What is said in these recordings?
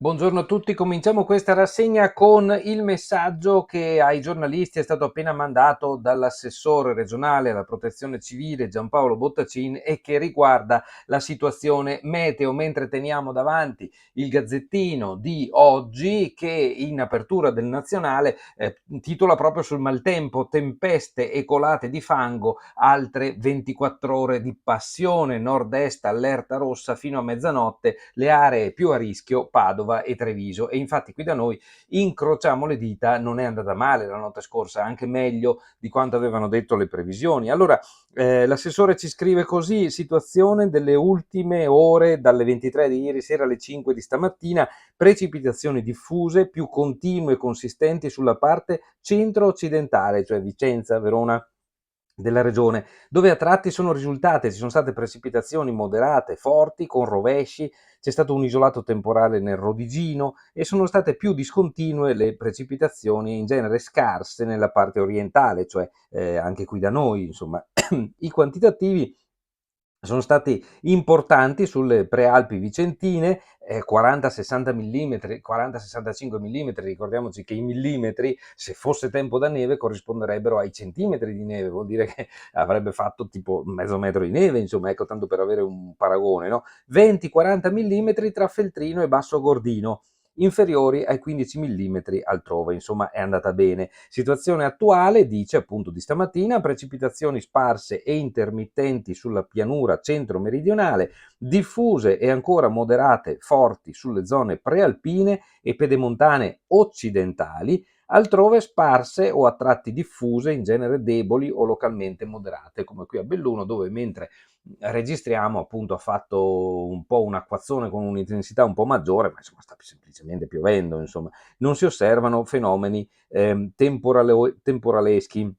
Buongiorno a tutti, cominciamo questa rassegna con il messaggio che ai giornalisti è stato appena mandato dall'assessore regionale alla protezione civile Giampaolo Bottacin e che riguarda la situazione meteo, mentre teniamo davanti il Gazzettino di oggi che in apertura del nazionale titola proprio sul maltempo: tempeste e colate di fango, altre 24 ore di passione, nord-est allerta rossa fino a mezzanotte, le aree più a rischio Padova e Treviso. E infatti qui da noi, incrociamo le dita, non è andata male la notte scorsa, anche meglio di quanto avevano detto le previsioni. Allora l'assessore ci scrive così: situazione delle ultime ore, dalle 23 di ieri sera alle 5 di stamattina, precipitazioni diffuse più continue e consistenti sulla parte centro-occidentale, cioè Vicenza, Verona, della regione, dove a tratti ci sono state precipitazioni moderate, forti, con rovesci, c'è stato un isolato temporale nel Rodigino e sono state più discontinue le precipitazioni, in genere scarse, nella parte orientale, cioè anche qui da noi, insomma. I quantitativi sono stati importanti sulle prealpi vicentine, 40-60 mm, 40-65 mm. Ricordiamoci che i millimetri, se fosse tempo da neve, corrisponderebbero ai centimetri di neve, vuol dire che avrebbe fatto tipo mezzo metro di neve, insomma, ecco, tanto per avere un paragone, no? 20-40 mm tra Feltrino e Basso Gordino, inferiori ai 15 millimetri altrove, insomma è andata bene. Situazione attuale, dice appunto di stamattina: precipitazioni sparse e intermittenti sulla pianura centro-meridionale, diffuse e ancora moderate forti sulle zone prealpine e pedemontane occidentali, altrove sparse o a tratti diffuse, in genere deboli o localmente moderate, come qui a Belluno, dove mentre registriamo appunto ha fatto un po' un acquazzone con un'intensità un po' maggiore, ma insomma sta semplicemente piovendo, insomma. Non si osservano fenomeni temporaleschi.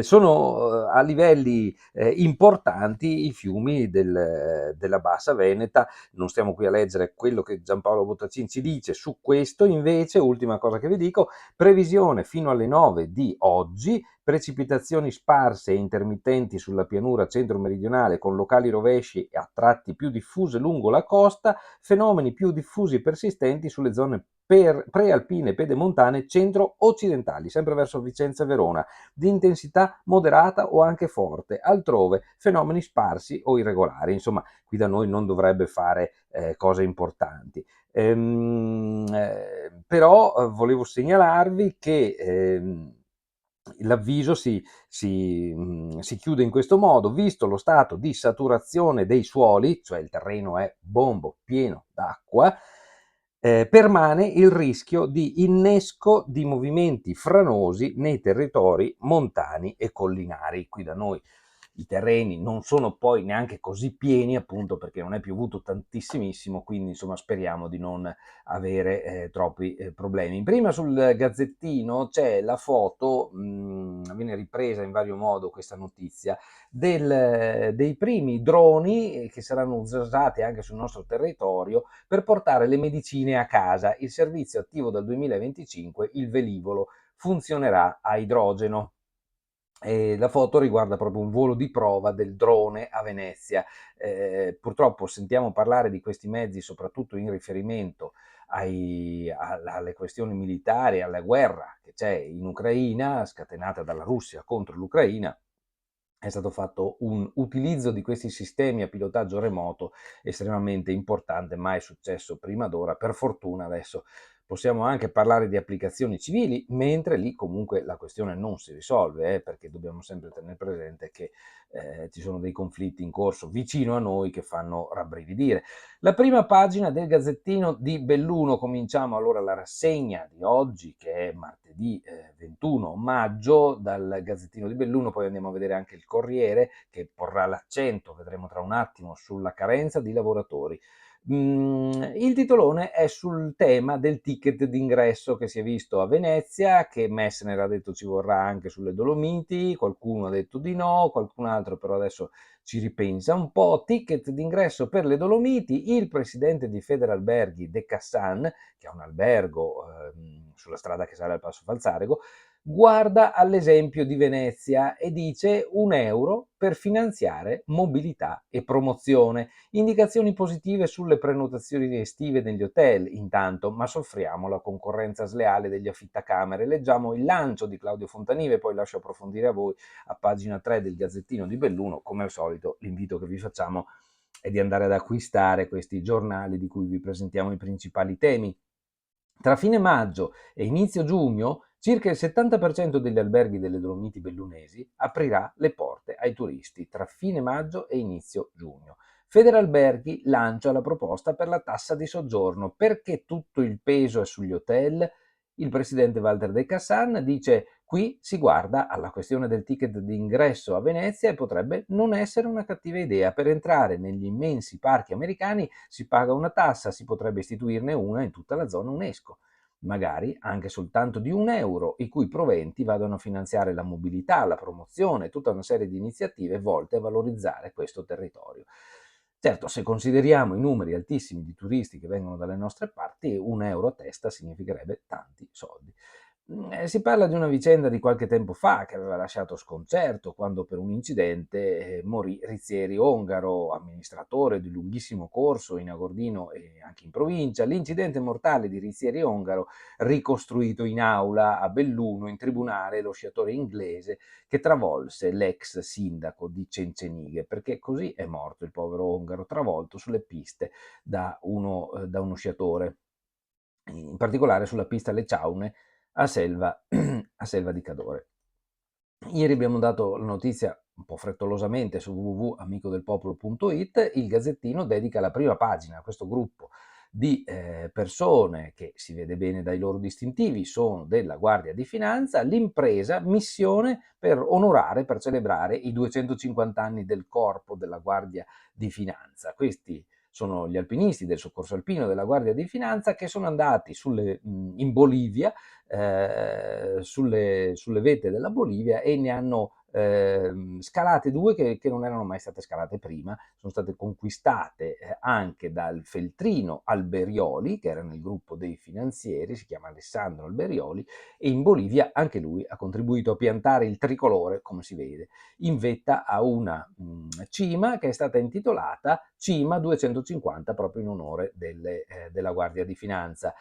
Sono a livelli importanti i fiumi della Bassa Veneta. Non stiamo qui a leggere quello che Giampaolo Bottacin ci dice su questo. Invece, ultima cosa che vi dico: previsione fino alle 9 di oggi, precipitazioni sparse e intermittenti sulla pianura centro-meridionale, con locali rovesci e a tratti più diffuse lungo la costa, fenomeni più diffusi e persistenti sulle zone prealpine e pedemontane centro-occidentali, sempre verso Vicenza e Verona, di intensità moderata o anche forte, altrove fenomeni sparsi o irregolari. Insomma, qui da noi non dovrebbe fare cose importanti. Però volevo segnalarvi che l'avviso si chiude in questo modo: visto lo stato di saturazione dei suoli, cioè il terreno è bombo pieno d'acqua, permane il rischio di innesco di movimenti franosi nei territori montani e collinari. Qui da noi i terreni non sono poi neanche così pieni, appunto perché non è piovuto tantissimissimo, quindi insomma speriamo di non avere troppi problemi. Prima sul Gazzettino c'è la foto, viene ripresa in vario modo questa notizia, dei primi droni che saranno usati anche sul nostro territorio per portare le medicine a casa. Il servizio attivo dal 2025, il velivolo funzionerà a idrogeno. E la foto riguarda proprio un volo di prova del drone a Venezia. Purtroppo sentiamo parlare di questi mezzi soprattutto in riferimento alle questioni militari, alla guerra che c'è in Ucraina, scatenata dalla Russia contro l'Ucraina. È stato fatto un utilizzo di questi sistemi a pilotaggio remoto estremamente importante, mai successo prima d'ora. Per fortuna adesso possiamo anche parlare di applicazioni civili, mentre lì comunque la questione non si risolve, perché dobbiamo sempre tenere presente che ci sono dei conflitti in corso vicino a noi che fanno rabbrividire. La prima pagina del Gazzettino di Belluno. Cominciamo allora la rassegna di oggi, che è martedì 21 maggio, dal Gazzettino di Belluno. Poi andiamo a vedere anche il Corriere, che porrà l'accento, vedremo tra un attimo, sulla carenza di lavoratori. Il titolone è sul tema del ticket d'ingresso che si è visto a Venezia, che Messner ha detto ci vorrà anche sulle Dolomiti, qualcuno ha detto di no, qualcun altro però adesso ci ripensa un po'. Ticket d'ingresso per le Dolomiti: il presidente di Federalberghi De Cassan, che è un albergo sulla strada che sale al Passo Falzarego, guarda all'esempio di Venezia e dice 1 euro per finanziare mobilità e promozione. Indicazioni positive sulle prenotazioni estive negli hotel, intanto, ma soffriamo la concorrenza sleale degli affittacamere. Leggiamo il lancio di Claudio Fontanive, poi lascio approfondire a voi a pagina 3 del Gazzettino di Belluno. Come al solito, l'invito che vi facciamo è di andare ad acquistare questi giornali di cui vi presentiamo i principali temi. Tra fine maggio e inizio giugno, circa il 70% degli alberghi delle Dolomiti bellunesi aprirà le porte ai turisti tra fine maggio e inizio giugno. Federalberghi lancia la proposta per la tassa di soggiorno. Perché tutto il peso è sugli hotel? Il presidente Walter De Cassan dice: qui si guarda alla questione del ticket d'ingresso a Venezia e potrebbe non essere una cattiva idea. Per entrare negli immensi parchi americani si paga una tassa, si potrebbe istituirne una in tutta la zona UNESCO, magari anche soltanto di 1 euro, i cui proventi vadano a finanziare la mobilità, la promozione e tutta una serie di iniziative volte a valorizzare questo territorio. Certo, se consideriamo i numeri altissimi di turisti che vengono dalle nostre parti, 1 euro a testa significherebbe tanti soldi. Si parla di una vicenda di qualche tempo fa che aveva lasciato sconcerto quando per un incidente morì Rizzieri Ongaro, amministratore di lunghissimo corso in Agordino e anche in provincia. L'incidente mortale di Rizzieri Ongaro, ricostruito in aula a Belluno, in tribunale, lo sciatore inglese che travolse l'ex sindaco di Cencenighe, perché così è morto il povero Ongaro, travolto sulle piste da uno sciatore, in particolare sulla pista Le Ciaune a Selva, a Selva di Cadore. Ieri abbiamo dato la notizia un po' frettolosamente su www.amicodelpopolo.it. Il Gazzettino dedica la prima pagina a questo gruppo di persone che si vede bene dai loro distintivi, sono della Guardia di Finanza, l'impresa missione per onorare, per celebrare i 250 anni del corpo della Guardia di Finanza. Questi sono gli alpinisti del soccorso alpino della Guardia di Finanza che sono andati in Bolivia, sulle vette della Bolivia, e ne hanno scalate due che non erano mai state scalate prima. Sono state conquistate anche dal feltrino Alberioli, che era nel gruppo dei finanzieri, si chiama Alessandro Alberioli, e in Bolivia anche lui ha contribuito a piantare il tricolore, come si vede, in vetta a una cima che è stata intitolata Cima 250, proprio in onore della Guardia di Finanza.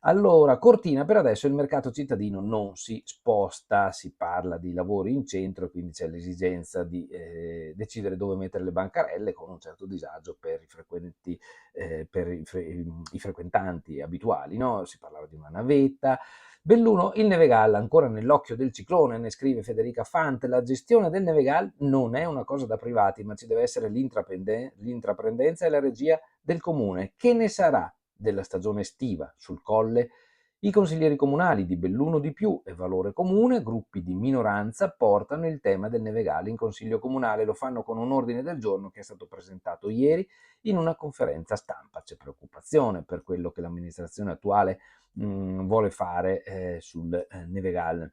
Allora, Cortina per adesso il mercato cittadino non si sposta, si parla di lavori in centro, quindi c'è l'esigenza di decidere dove mettere le bancarelle, con un certo disagio per i frequentanti abituali, no? Si parlava di una navetta. Belluno, il Nevegal ancora nell'occhio del ciclone, ne scrive Federica Fant. La gestione del Nevegal non è una cosa da privati, ma ci deve essere l'intraprendenza e la regia del comune. Che ne sarà della stagione estiva sul Colle? I consiglieri comunali di Belluno di Più e Valore Comune, gruppi di minoranza, portano il tema del Nevegal in consiglio comunale. Lo fanno con un ordine del giorno che è stato presentato ieri in una conferenza stampa. C'è preoccupazione per quello che l'amministrazione attuale vuole fare sul Nevegal.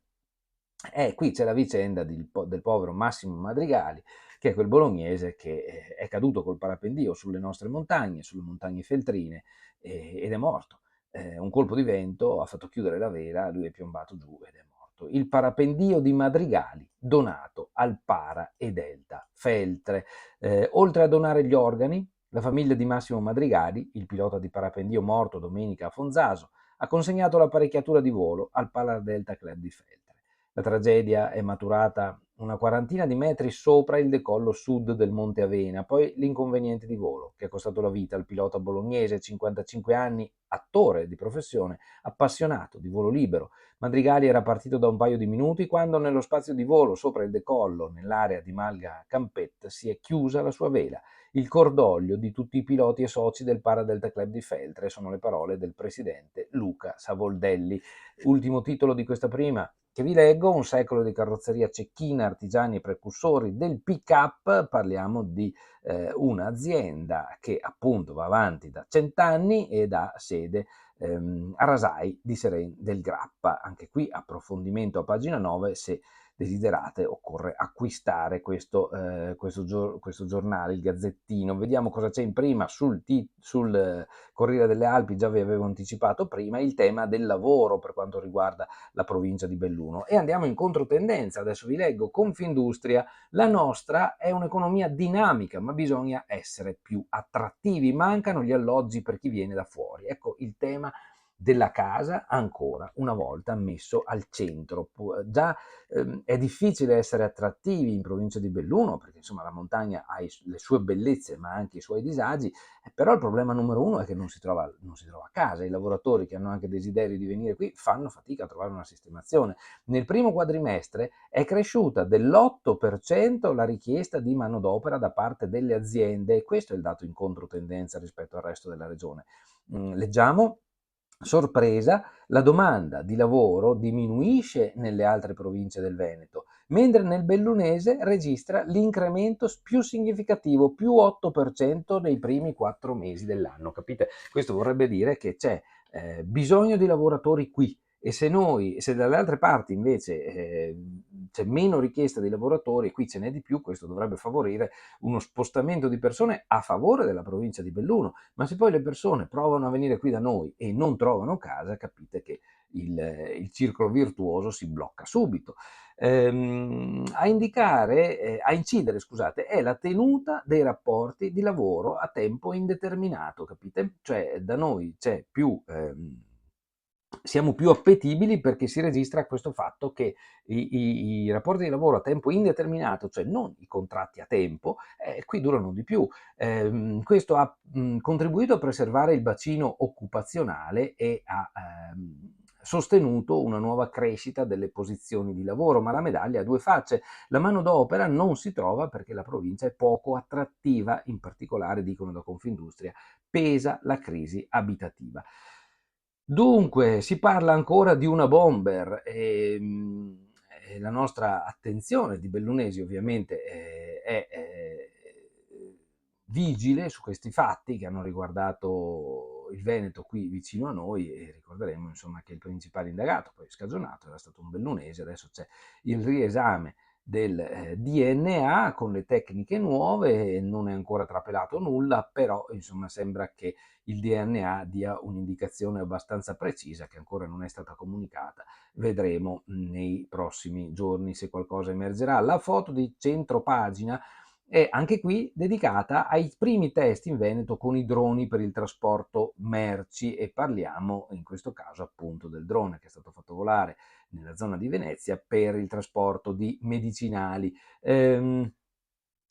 Qui c'è la vicenda del povero Massimo Madrigali, che è quel bolognese che è caduto col parapendio sulle nostre montagne, sulle montagne feltrine, ed è morto. Un colpo di vento ha fatto chiudere la vela, lui è piombato giù ed è morto. Il parapendio di Madrigali, donato al Para e Delta Feltre. Oltre a donare gli organi, la famiglia di Massimo Madrigali, il pilota di parapendio morto domenica a Fonzaso, ha consegnato l'apparecchiatura di volo al Para Delta Club di Feltre. La tragedia è maturata una quarantina di metri sopra il decollo sud del Monte Avena, poi l'inconveniente di volo che è costato la vita al pilota bolognese, 55 anni, attore di professione, appassionato di volo libero. Madrigali era partito da un paio di minuti quando nello spazio di volo sopra il decollo, nell'area di Malga Campet, si è chiusa la sua vela. Il cordoglio di tutti i piloti e soci del Para Delta Club di Feltre, sono le parole del presidente Luca Savoldelli. Ultimo titolo di questa prima che vi leggo: un secolo di carrozzeria cecchina, artigiani e precursori del pick-up. Parliamo di un'azienda che appunto va avanti da 100 anni ed ha sede a Rasai di Seren del Grappa. Anche qui approfondimento a pagina 9 se desiderate, occorre acquistare questo giornale, il Gazzettino. Vediamo cosa c'è in prima sul Corriere delle Alpi. Già vi avevo anticipato prima il tema del lavoro per quanto riguarda la provincia di Belluno, e andiamo in controtendenza. Adesso vi leggo: Confindustria: la nostra è un'economia dinamica, ma bisogna essere più attrattivi, mancano gli alloggi per chi viene da fuori. Ecco il tema della casa ancora una volta messo al centro. Già è difficile essere attrattivi in provincia di Belluno, perché insomma la montagna ha le sue bellezze ma anche i suoi disagi, però il problema numero uno è che non si trova casa. I lavoratori che hanno anche desiderio di venire qui fanno fatica a trovare una sistemazione. Nel primo quadrimestre è cresciuta dell'8% la richiesta di manodopera da parte delle aziende, e questo è il dato in controtendenza rispetto al resto della regione. Leggiamo: sorpresa, la domanda di lavoro diminuisce nelle altre province del Veneto, mentre nel bellunese registra l'incremento più significativo, più 8% nei primi 4 mesi dell'anno. Capite? Questo vorrebbe dire che c'è bisogno di lavoratori qui, e se dalle altre parti invece c'è meno richiesta di lavoratori e qui ce n'è di più, questo dovrebbe favorire uno spostamento di persone a favore della provincia di Belluno. Ma se poi le persone provano a venire qui da noi e non trovano casa, capite che il circolo virtuoso si blocca subito. A incidere, scusate, è la tenuta dei rapporti di lavoro a tempo indeterminato, capite? Cioè da noi siamo più appetibili perché si registra questo fatto che i rapporti di lavoro a tempo indeterminato, cioè non i contratti a tempo, qui durano di più. Questo ha contribuito a preservare il bacino occupazionale e ha sostenuto una nuova crescita delle posizioni di lavoro, ma la medaglia ha due facce. La manodopera non si trova perché la provincia è poco attrattiva, in particolare, dicono da Confindustria, pesa la crisi abitativa. Dunque, si parla ancora di una bomber, e la nostra attenzione di bellunesi ovviamente è vigile su questi fatti che hanno riguardato il Veneto qui vicino a noi, e ricorderemo insomma che il principale indagato, poi scagionato, era stato un bellunese. Adesso c'è il riesame del DNA con le tecniche nuove, non è ancora trapelato nulla, però insomma sembra che il DNA dia un'indicazione abbastanza precisa che ancora non è stata comunicata. Vedremo nei prossimi giorni se qualcosa emergerà. La foto di centropagina è anche qui dedicata ai primi test in Veneto con i droni per il trasporto merci, e parliamo in questo caso appunto del drone che è stato fatto volare nella zona di Venezia per il trasporto di medicinali.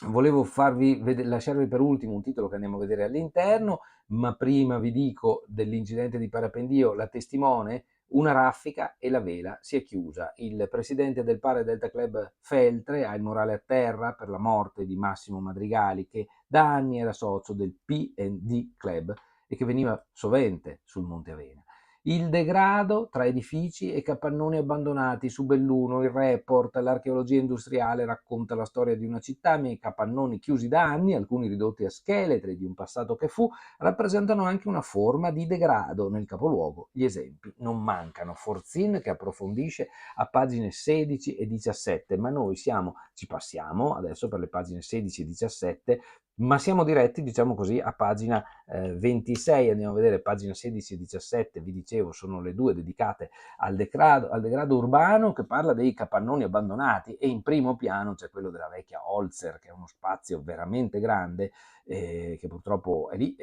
Volevo lasciarvi per ultimo un titolo che andiamo a vedere all'interno, ma prima vi dico dell'incidente di Parapendio. La testimone: una raffica e la vela si è chiusa. Il presidente del Para Delta Club Feltre ha il morale a terra per la morte di Massimo Madrigali, che da anni era socio del P&D Club e che veniva sovente sul Monte Avena. Il degrado tra edifici e capannoni abbandonati su Belluno. Il report: l'archeologia industriale racconta la storia di una città, ma i capannoni chiusi da anni, alcuni ridotti a scheletri di un passato che fu, rappresentano anche una forma di degrado nel capoluogo. Gli esempi non mancano. Forzin che approfondisce a pagine 16 e 17, ma noi ci passiamo adesso per le pagine 16 e 17, ma siamo diretti, diciamo così, a pagina 26. Andiamo a vedere pagina 16 e 17. Vi dicevo, sono le due dedicate al degrado urbano, che parla dei capannoni abbandonati, e in primo piano c'è quello della vecchia Holzer, che è uno spazio veramente grande, che purtroppo è lì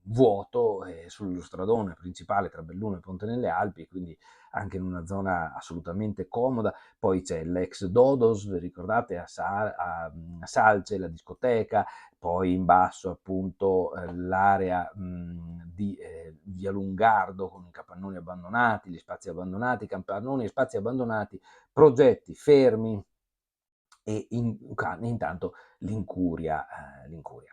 vuoto, sullo stradone principale tra Belluno e Ponte nelle Alpi, quindi anche in una zona assolutamente comoda. Poi c'è l'ex Dodos, vi ricordate, a Salce, la discoteca. Poi in basso appunto l'area di via Lungardo con i capannoni abbandonati, gli spazi abbandonati, capannoni e spazi abbandonati, progetti fermi, e intanto l'incuria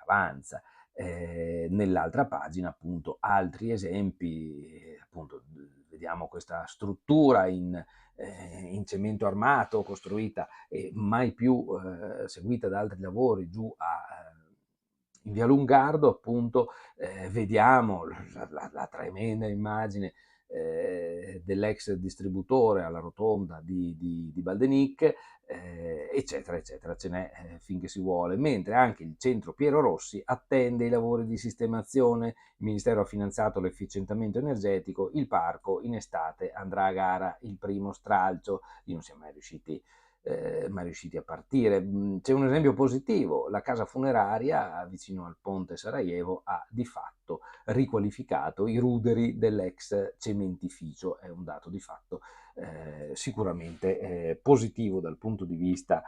avanza. Nell'altra pagina appunto altri esempi, appunto vediamo questa struttura in cemento armato costruita e mai più seguita da altri lavori giù in via Lungardo, appunto. Vediamo la tremenda immagine dell'ex distributore alla rotonda di Baldenic, eccetera, eccetera, ce n'è finché si vuole, mentre anche il centro Piero Rossi attende i lavori di sistemazione, il Ministero ha finanziato l'efficientamento energetico, il parco in estate andrà a gara il primo stralcio, lì non siamo mai riusciti a partire. C'è un esempio positivo, la casa funeraria vicino al ponte Sarajevo ha di fatto riqualificato i ruderi dell'ex cementificio, è un dato di fatto sicuramente positivo dal punto di vista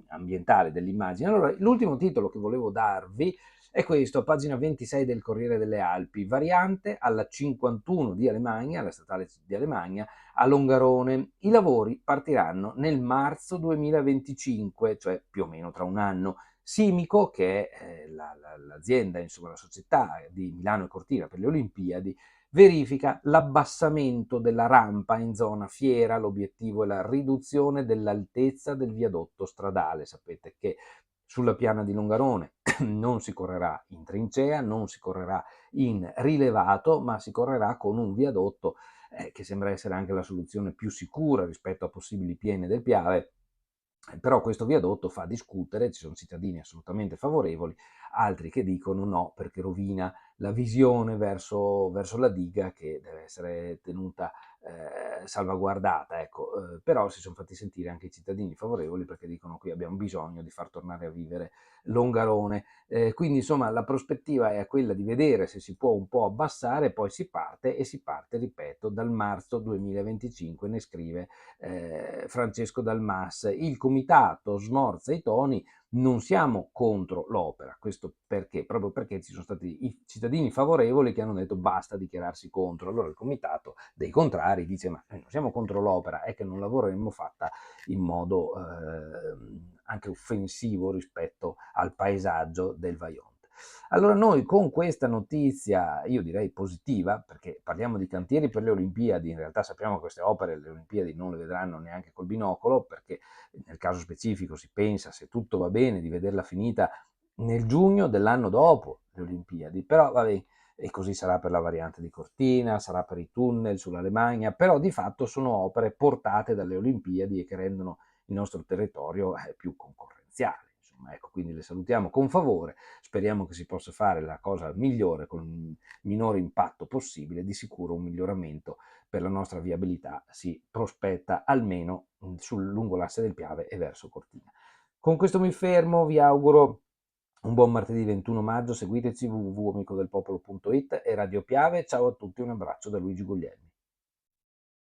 ambientale dell'immagine. Allora, l'ultimo titolo che volevo darvi è questo, pagina 26 del Corriere delle Alpi, variante alla 51 di Alemagna, la statale di Alemagna, a Longarone. I lavori partiranno nel marzo 2025, cioè più o meno tra un anno. Simico, che è l'azienda, insomma la società di Milano e Cortina per le Olimpiadi, verifica l'abbassamento della rampa in zona fiera, l'obiettivo è la riduzione dell'altezza del viadotto stradale. Sapete che sulla piana di Longarone non si correrà in trincea, non si correrà in rilevato, ma si correrà con un viadotto che sembra essere anche la soluzione più sicura rispetto a possibili piene del Piave. Però questo viadotto fa discutere, ci sono cittadini assolutamente favorevoli, altri che dicono no perché rovina la visione verso la diga che deve essere tenuta salvaguardata. Ecco. Però si sono fatti sentire anche i cittadini favorevoli perché dicono qui abbiamo bisogno di far tornare a vivere Longarone. Quindi insomma la prospettiva è quella di vedere se si può un po' abbassare, poi si parte e si parte, ripeto, dal marzo 2025, ne scrive Francesco Dalmas. Il comitato smorza i toni, non siamo contro l'opera, questo perché? Proprio perché ci sono stati i cittadini favorevoli che hanno detto basta dichiararsi contro, allora il comitato dei contrari dice ma noi non siamo contro l'opera, è che non l'avremmo fatta in modo anche offensivo rispetto al paesaggio del Vajont. Allora noi con questa notizia, io direi positiva, perché parliamo di cantieri per le Olimpiadi, in realtà sappiamo che queste opere le Olimpiadi non le vedranno neanche col binocolo, perché nel caso specifico si pensa, se tutto va bene, di vederla finita nel giugno dell'anno dopo le Olimpiadi, però vabbè, e così sarà per la variante di Cortina, sarà per i tunnel sull'Alemagna, però di fatto sono opere portate dalle Olimpiadi e che rendono il nostro territorio più concorrenziale. Insomma, ecco, quindi le salutiamo con favore, speriamo che si possa fare la cosa migliore con il minore impatto possibile, di sicuro un miglioramento per la nostra viabilità si prospetta almeno lungo l'asse del Piave e verso Cortina. Con questo mi fermo, vi auguro un buon martedì 21 maggio, seguiteci www.amicodelpopolo.it e Radio Piave, ciao a tutti, un abbraccio da Luigi Guglielmi.